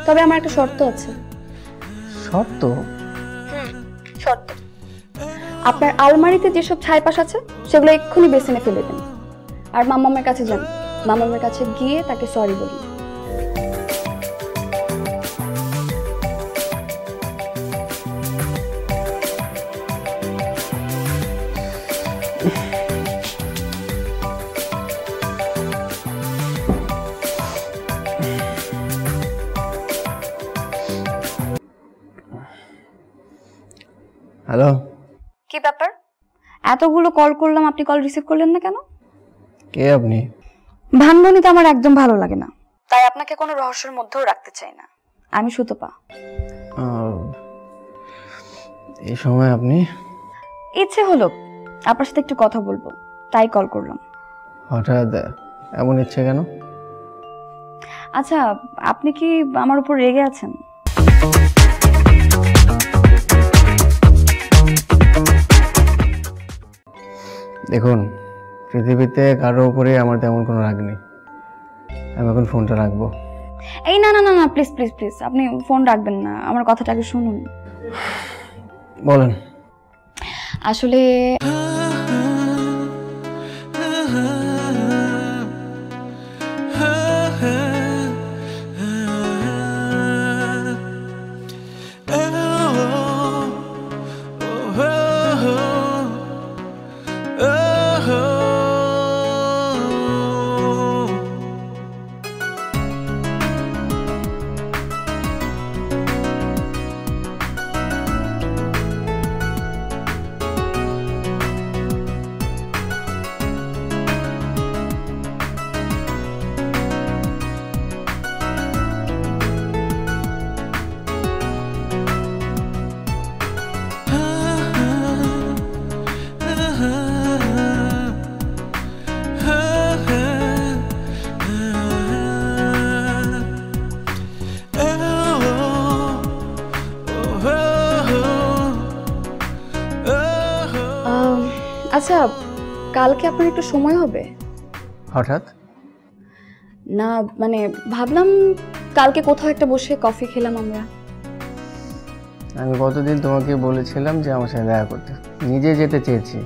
তবে আমার একটা শর্ত আছে। শর্ত? শর্ত, আপনার আলমারিতে যেসব ছাইপাশ আছে সেগুলো এক্ষুনি বেসিনে ফেলে দেন, আর মাম্মামের কাছে যান। মাম্মামের কাছে গিয়ে তাকে সরি বলুন। হ্যালো, কি ব্যাপার? এতগুলো কল করলাম, আপনি কল রিসিভ করলেন না কেন? কে আপনি? ভানমনিতে আমার একদম ভালো লাগে না, তাই আপনাকে কোনো রহস্যের মধ্যেও রাখতে চাই না। আমি সুতপা। এই সময় আপনি? ইচ্ছে হলো আপনার সাথে একটু কথা বলবো, তাই কল করলাম। হঠাৎ এমন ইচ্ছে কেন? আচ্ছা, আপনি কি আমার উপর রেগে আছেন? দেখুন, পৃথিবীতে কারো উপরে আমার তেমন কোনো রাগ নেই। আমি এখন ফোনটা রাখবো। এই না না না না, প্লিজ প্লিজ প্লিজ, আপনি ফোন রাখবেন না, আমার কথাটা আগে শুনুন। বলেন। আসলে আচ্ছা, কালকে আপনার একটু সময় হবে? হঠাৎ? না মানে ভাবলাম কালকে কোথাও একটা বসে কফি খেলাম আমরা। আমি কতদিন তোমাকে বলেছিলাম যে আমার সাথে দেখা করতে, নিজে যেতে চেয়েছি।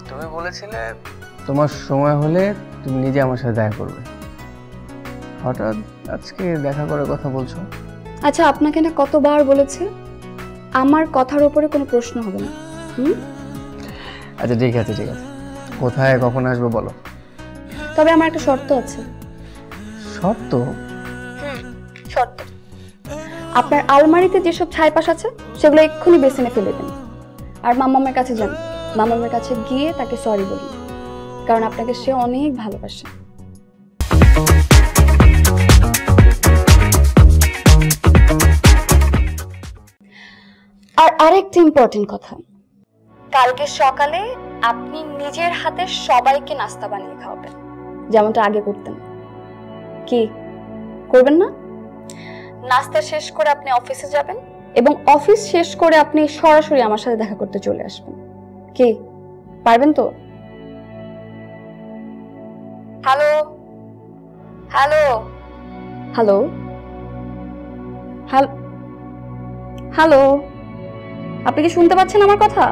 তুমি বলেছিলে তোমার সময় হলে তুমি নিজে আমার সাথে দেখা করবে। হঠাৎ আজকে দেখা করার কথা বলছো? আচ্ছা, আপনাকে না কতবার বলেছি আমার কথার উপরে কোনো প্রশ্ন হবে না। আচ্ছা ঠিক আছে ঠিক আছে, কোথায় কখন আসবো বলো। তবে আমার একটা শর্ত আছে। শর্ত? শর্ত, আপনার আলমারিতে যেসব ছাইপাশ আছে সেগুলো এক্ষুনি বেসিনে ফেলে দেন, আর মাম্মামের কাছে যান। মাম্মামের কাছে গিয়ে তাকে সরি বলুন, কারণ আপনাকে সে অনেক ভালোবাসে। আর আরেকটা ইম্পর্টেন্ট কথা, কালকে সকালে আপনি নিজের হাতে সবাইকে নাস্তা বানিয়ে খাওয়াবেন, যেমনটা আগে করতেন। কি করবেন না? নাস্তা শেষ করে আপনি অফিসে যাবেন এবং অফিস শেষ করে আপনি সরাসরি আমার সাথে দেখা করতে চলে আসবেন। কি পারবেন তো? হ্যালো হ্যালো হ্যালো হ্যালো, আপনি কি শুনতে পাচ্ছেন আমার কথা?